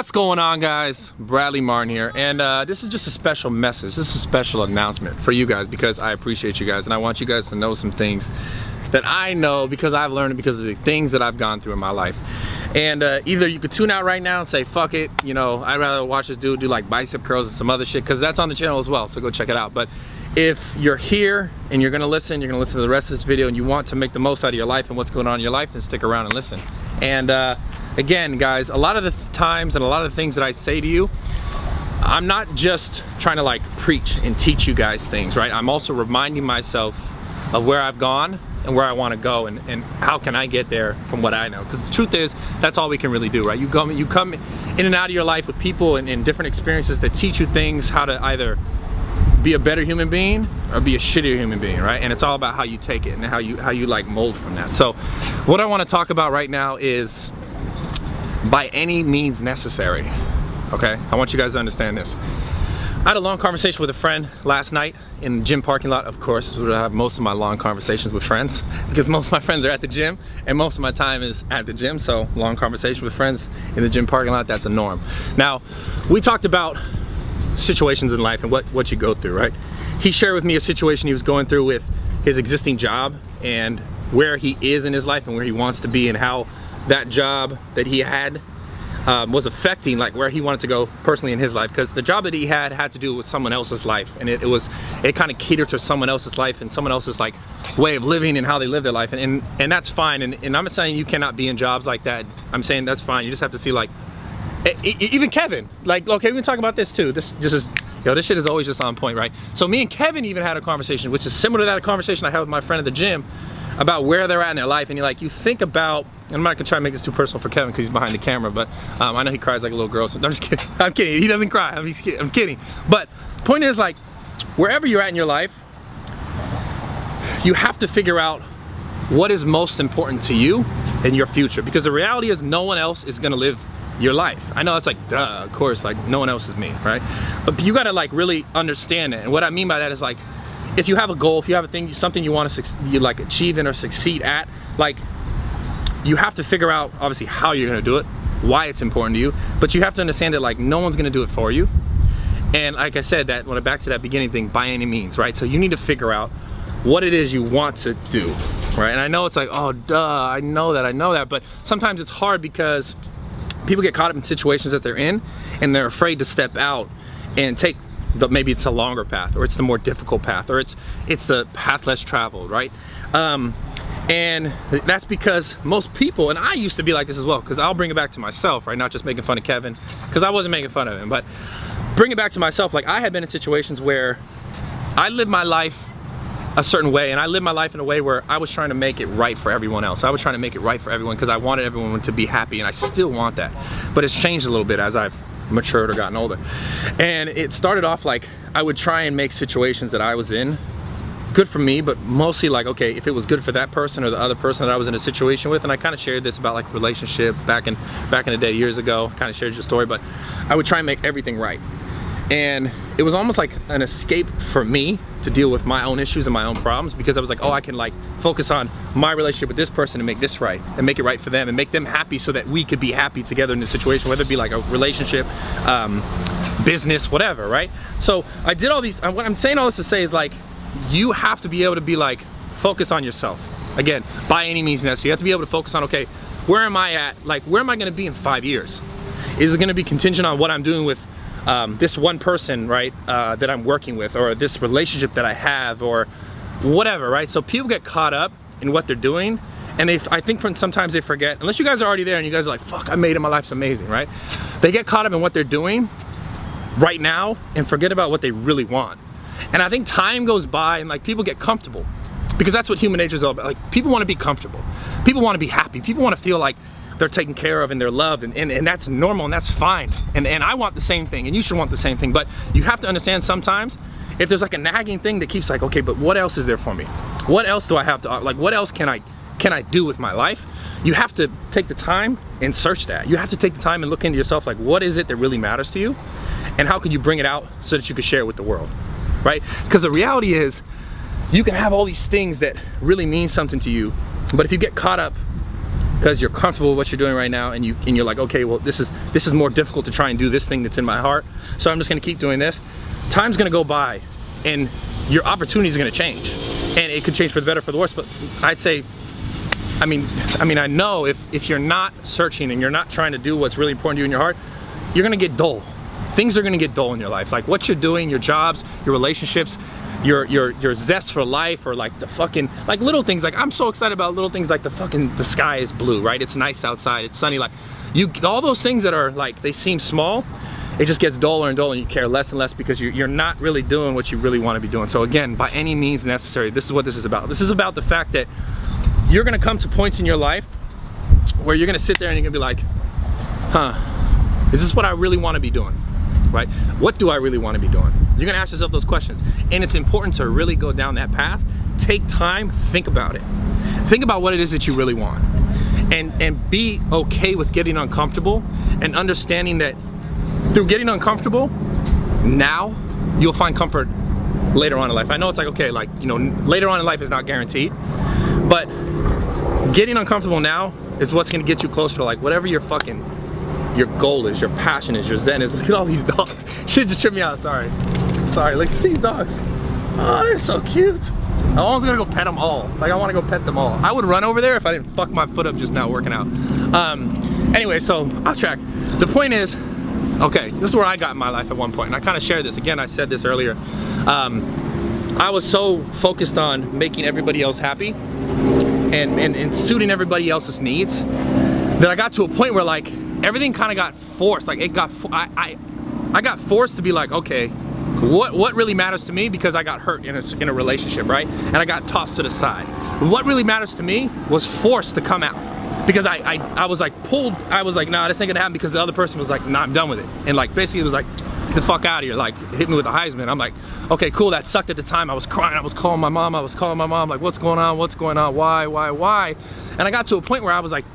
What's going on, guys? Bradley Martyn here, and this is just a special message. This is a special announcement for you guys because I appreciate you guys and I want you guys to know some things that I know because I've learned because of the things that I've gone through in my life. And either you could tune out right now and say, fuck it, you know, I'd rather watch this dude do like bicep curls and some other shit, because that's on the channel as well, so go check it out. But if you're here and you're gonna listen to the rest of this video and you want to make the most out of your life and what's going on in your life, then stick around and listen. And again, guys, a lot of the times and a lot of the things that I say to you, I'm not just trying to like preach and teach you guys things, right? I'm also reminding myself of where I've gone and where I want to go, and how can I get there from what I know. Because the truth is, that's all we can really do, right? You come in and out of your life with people and different experiences that teach you things, how to either be a better human being or be a shittier human being, right? And it's all about how you take it and how you like mold from that. So what I want to talk about right now is by any means necessary, okay? I want you guys to understand this. I had a long conversation with a friend last night in the gym parking lot. Of course, I have most of my long conversations with friends because most of my friends are at the gym and most of my time is at the gym. So long conversation with friends in the gym parking lot, that's a norm. Now, we talked about situations in life and what you go through, right? He shared with me a situation he was going through with his existing job and where he is in his life and where he wants to be, and how that job that he had was affecting like where he wanted to go personally in his life, because the job that he had to do with someone else's life, and it kind of catered to someone else's life and someone else's like way of living and how they live their life, and that's fine, and I'm not saying you cannot be in jobs like that. I'm saying that's fine. You just have to see, like, even Kevin, like, okay, we can talk about this too. This shit is always just on point, right? So me and Kevin even had a conversation, which is similar to that conversation I had with my friend at the gym, about where they're at in their life. And you think about, and I'm not gonna try to make this too personal for Kevin because he's behind the camera, but I know he cries like a little girl, so I'm just kidding. I'm kidding, he doesn't cry, I'm kidding. But point is, like, wherever you're at in your life, you have to figure out what is most important to you in your future, because the reality is no one else is gonna live your life. I know it's like, duh, of course, like no one else is me, right? But you gotta like really understand it. And what I mean by that is, like, if you have a goal, if you have a thing, something you want to like achieve in or succeed at, like, you have to figure out obviously how you're gonna do it, why it's important to you, but you have to understand that like no one's gonna do it for you. And like I said, that when back to that beginning thing, by any means, right? So you need to figure out what it is you want to do, right? And I know it's like, oh duh, I know that, but sometimes it's hard because people get caught up in situations that they're in and they're afraid to step out and take maybe it's a longer path, or it's the more difficult path, or it's the path less traveled, right? And that's because most people, and I used to be like this as well, because I'll bring it back to myself, right? Not just making fun of Kevin, because I wasn't making fun of him, but bring it back to myself. Like, I had been in situations where I lived my life a certain way, and I lived my life in a way where I was trying to make it right for everyone else. I was trying to make it right for everyone because I wanted everyone to be happy, and I still want that. But it's changed a little bit as I've matured or gotten older. And it started off like I would try and make situations that I was in good for me, but mostly like, okay, if it was good for that person or the other person that I was in a situation with. And I kind of shared this about like relationship back in the day years ago, kind of shared your story, but I would try and make everything right. And it was almost like an escape for me to deal with my own issues and my own problems, because I was like, oh, I can like focus on my relationship with this person and make this right and make it right for them and make them happy so that we could be happy together in this situation, whether it be like a relationship, business, whatever, right? So I did all these, what I'm saying all this to say is, like, you have to be able to be like, focus on yourself. Again, by any means necessary. You have to be able to focus on, okay, where am I at? Like, where am I gonna be in 5 years? Is it gonna be contingent on what I'm doing with this one person, right, that I'm working with, or this relationship that I have, or whatever, right? So people get caught up in what they're doing, and I think sometimes they forget, unless you guys are already there and you guys are like, fuck, I made it, my life's amazing, right? They get caught up in what they're doing right now and forget about what they really want. And I think time goes by and like people get comfortable, because that's what human nature is all about. Like, people want to be comfortable, people want to be happy, people want to feel like they're taken care of and they're loved, and that's normal and that's fine, and I want the same thing, and you should want the same thing. But you have to understand, sometimes if there's like a nagging thing that keeps like, okay, but what else is there for me? What else do I have to, like, what else can I do with my life? You have to take the time and search that. You have to take the time and look into yourself, like, what is it that really matters to you, and how can you bring it out so that you can share it with the world, right? Because the reality is, you can have all these things that really mean something to you, but if you get caught up because you're comfortable with what you're doing right now, and you're like, okay, well, this is more difficult to try and do this thing that's in my heart, so I'm just gonna keep doing this. Time's gonna go by, and your opportunities are gonna change, and it could change for the better, for the worse. But I'd say, I mean, I know if you're not searching and you're not trying to do what's really important to you in your heart, you're gonna get dull. Things are gonna get dull in your life, like what you're doing, your jobs, your relationships, your zest for life, or like the fucking, like little things. Like I'm so excited about little things like the sky is blue, right? It's nice outside, it's sunny, like all those things that are like, they seem small, it just gets duller and duller, and you care less and less because you're not really doing what you really want to be doing. So again, by any means necessary, this is what this is about. This is about the fact that you're gonna come to points in your life where you're gonna sit there and you're gonna be like, is this what I really want to be doing? Right? What do I really want to be doing? You're gonna ask yourself those questions, and it's important to really go down that path. Take time, think about it. Think about what it is that you really want, and be okay with getting uncomfortable, and understanding that through getting uncomfortable, now you'll find comfort later on in life. I know it's like, okay, like, you know, later on in life is not guaranteed, but getting uncomfortable now is what's gonna get you closer to like whatever your goal is, your passion is, your zen is. Look at all these dogs. Shit just tripped me out, sorry, look at these dogs. Oh, they're so cute. I almost gonna go pet them all. Like I wanna go pet them all. I would run over there if I didn't fuck my foot up just now working out. Anyway, so off track. The point is, okay, this is where I got in my life at one point, and I kind of shared this. Again, I said this earlier. I was so focused on making everybody else happy and suiting everybody else's needs that I got to a point where like everything kind of got forced. Like I got forced to be like, okay, what really matters to me, because I got hurt in a relationship, right? And I got tossed to the side. What really matters to me was forced to come out, because I was like pulled. I was like, nah, this ain't gonna happen, because the other person was like, nah, I'm done with it. And like basically it was like, get the fuck out of here, like hit me with the Heisman. I'm like, okay, cool, that sucked at the time. I was crying, I was calling my mom, like, what's going on, why? And I got to a point where I was like,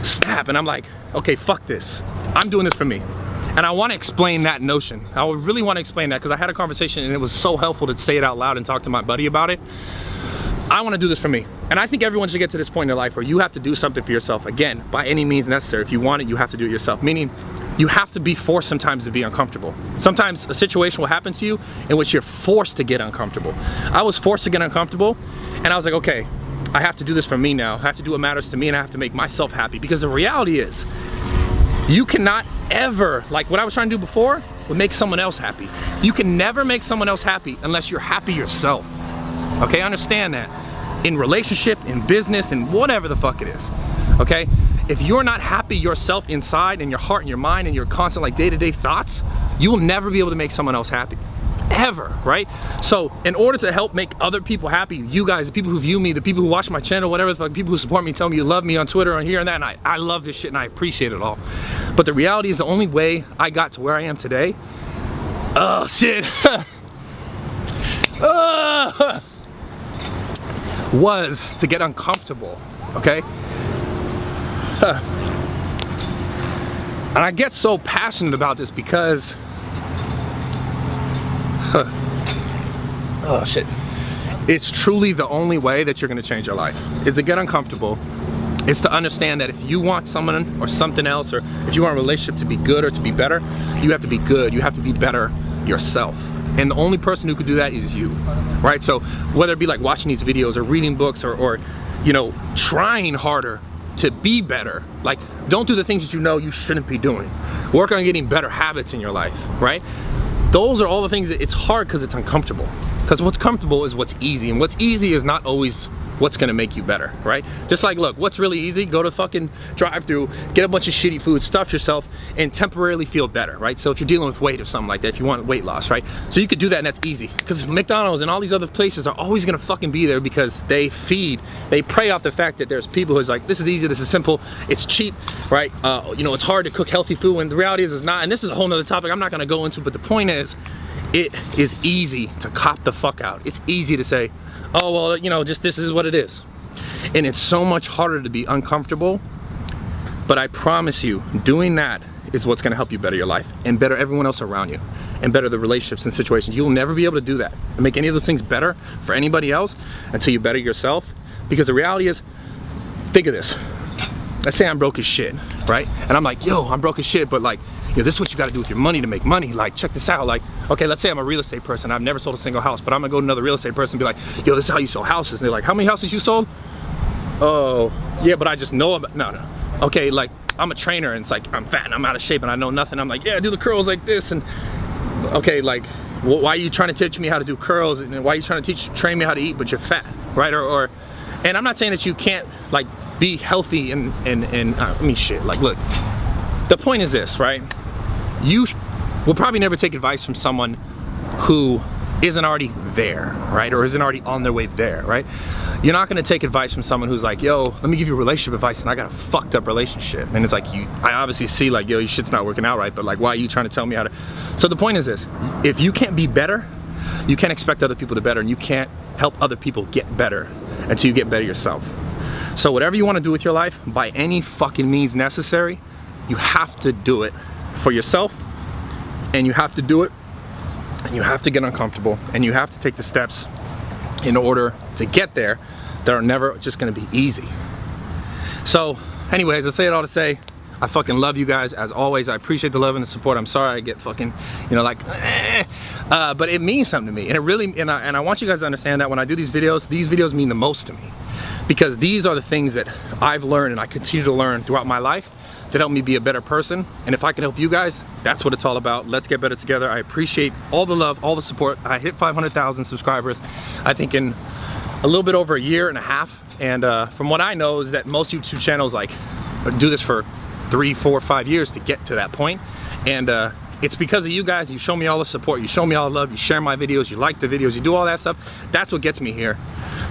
snap, and I'm like, okay, fuck this, I'm doing this for me. And I want to explain that notion. I would really want to explain that, because I had a conversation and it was so helpful to say it out loud and talk to my buddy about it. I want to do this for me. And I think everyone should get to this point in their life where you have to do something for yourself. Again, by any means necessary. If you want it, you have to do it yourself. Meaning, you have to be forced sometimes to be uncomfortable. Sometimes a situation will happen to you in which you're forced to get uncomfortable. I was forced to get uncomfortable, and I was like, okay, I have to do this for me now. I have to do what matters to me, and I have to make myself happy. Because the reality is, you cannot ever, like what I was trying to do before, would make someone else happy. You can never make someone else happy unless you're happy yourself. Okay, understand that. In relationship, in business, in whatever the fuck it is. Okay? If you're not happy yourself inside, in your heart and your mind and your constant like day-to-day thoughts, you will never be able to make someone else happy. Ever, right? So in order to help make other people happy, you guys, the people who view me, the people who watch my channel, whatever the fuck, people who support me, tell me you love me on Twitter and here and that, and I love this shit and I appreciate it all. But the reality is, the only way I got to where I am today, oh shit, was to get uncomfortable, okay? And I get so passionate about this because oh shit, it's truly the only way that you're gonna change your life, is to get uncomfortable. It's to understand that if you want someone or something else, or if you want a relationship to be good or to be better, you have to be good, you have to be better yourself. And the only person who could do that is you, right? So whether it be like watching these videos or reading books or you know, trying harder to be better, like don't do the things that you know you shouldn't be doing. Work on getting better habits in your life, right? Those are all the things that it's hard because it's uncomfortable. Because what's comfortable is what's easy, and what's easy is not always what's gonna make you better, right? Just like, look, what's really easy? Go to fucking drive-through, get a bunch of shitty food, stuff yourself, and temporarily feel better, right? So if you're dealing with weight or something like that, if you want weight loss, right? So you could do that, and that's easy. Because McDonald's and all these other places are always gonna fucking be there, because they prey off the fact that there's people who's like, this is easy, this is simple, it's cheap, right? You know, it's hard to cook healthy food, when the reality is it's not. And this is a whole nother topic I'm not gonna go into, but the point is, it is easy to cop the fuck out. It's easy to say, oh, well, you know, just this is what it is. And it's so much harder to be uncomfortable, but I promise you, doing that is what's gonna help you better your life and better everyone else around you and better the relationships and situations. You'll never be able to do that and make any of those things better for anybody else until you better yourself. Because the reality is, think of this. let's say I'm broke as shit, right? And I'm like, yo, I'm broke as shit, but like, yo, this is what you gotta do with your money to make money. Like, check this out. Like, okay, let's say I'm a real estate person. I've never sold a single house, but I'm gonna go to another real estate person and be like, yo, this is how you sell houses. And they're like, how many houses you sold? Oh, yeah, but I just know about, no. Okay, like, I'm a trainer and it's like, I'm fat and I'm out of shape and I know nothing. I'm like, yeah, do the curls like this. And okay, like, why are you trying to teach me how to do curls? And why are you trying to train me how to eat, but you're fat, right? And I'm not saying that you can't like be healthy and I mean shit, like look, the point is this, right? You will probably never take advice from someone who isn't already there, right? Or isn't already on their way there, right? You're not gonna take advice from someone who's like, yo, let me give you relationship advice and I got a fucked up relationship. And it's like, I obviously see like, yo, your shit's not working out right, but like, why are you trying to tell me how to? So the point is this, if you can't be better, you can't expect other people to better, and you can't help other people get better until you get better yourself. So whatever you wanna do with your life, by any fucking means necessary, you have to do it for yourself, and you have to do it, and you have to get uncomfortable, and you have to take the steps in order to get there that are never just gonna be easy. So anyways, I say it all to say, I fucking love you guys as always. I appreciate the love and the support. I'm sorry I get fucking, you know, like, but it means something to me. And it really, and I want you guys to understand that when I do these videos mean the most to me. Because these are the things that I've learned and I continue to learn throughout my life that help me be a better person. And if I can help you guys, that's what it's all about. Let's get better together. I appreciate all the love, all the support. I hit 500,000 subscribers, I think in a little bit over a year and a half. And from what I know is that most YouTube channels like do this for 3, 4, 5 years to get to that point. And it's because of you guys. You show me all the support, you show me all the love, you share my videos, you like the videos, you do all that stuff. That's what gets me here.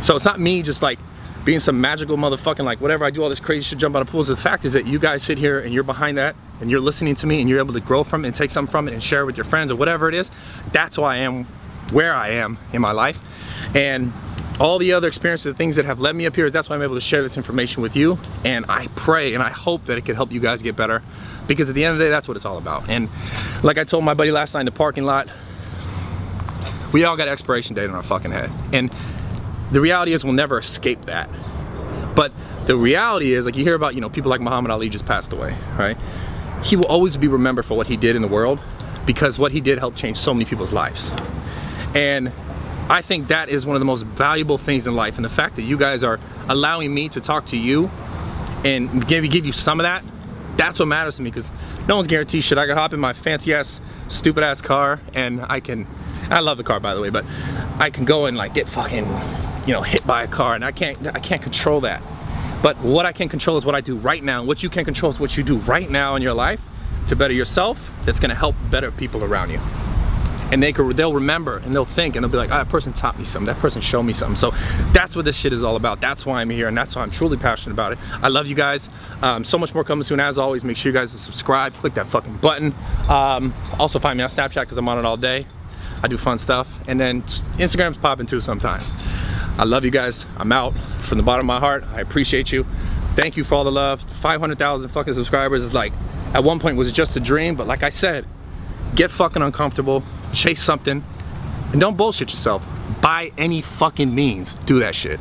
So it's not me just like being some magical motherfucking like whatever, I do all this crazy shit, jump out of pools. The fact is that you guys sit here and you're behind that and you're listening to me and you're able to grow from it and take something from it and share it with your friends or whatever it is. That's why I am where I am in my life. And all the other experiences, the things that have led me up here, is that's why I'm able to share this information with you. And I pray and I hope that it can help you guys get better, because at the end of the day, that's what it's all about. And like I told my buddy last night in the parking lot, we all got an expiration date on our fucking head. And the reality is we'll never escape that. But the reality is, like, you hear about, you know, people like Muhammad Ali just passed away, right? He will always be remembered for what he did in the world, because what he did helped change so many people's lives. And I think that is one of the most valuable things in life. And the fact that you guys are allowing me to talk to you and give you some of that, that's what matters to me, because no one's guaranteed shit. I can hop in my fancy ass, stupid ass car and I love the car, by the way, but I can go and like get fucking, you know, hit by a car, and I can't control that. But what I can control is what I do right now. What you can control is what you do right now in your life to better yourself. That's gonna help better people around you. And they'll remember and they'll think and they'll be like, oh, that person taught me something, that person showed me something. So that's what this shit is all about. That's why I'm here, and that's why I'm truly passionate about it. I love you guys. So much more coming soon. As always, make sure you guys subscribe, click that fucking button. Also find me on Snapchat because I'm on it all day. I do fun stuff. And then Instagram's popping too sometimes. I love you guys. I'm out from the bottom of my heart. I appreciate you. Thank you for all the love. 500,000 fucking subscribers is like, at one point was just a dream, but like I said, get fucking uncomfortable, chase something, and don't bullshit yourself. By any fucking means, do that shit.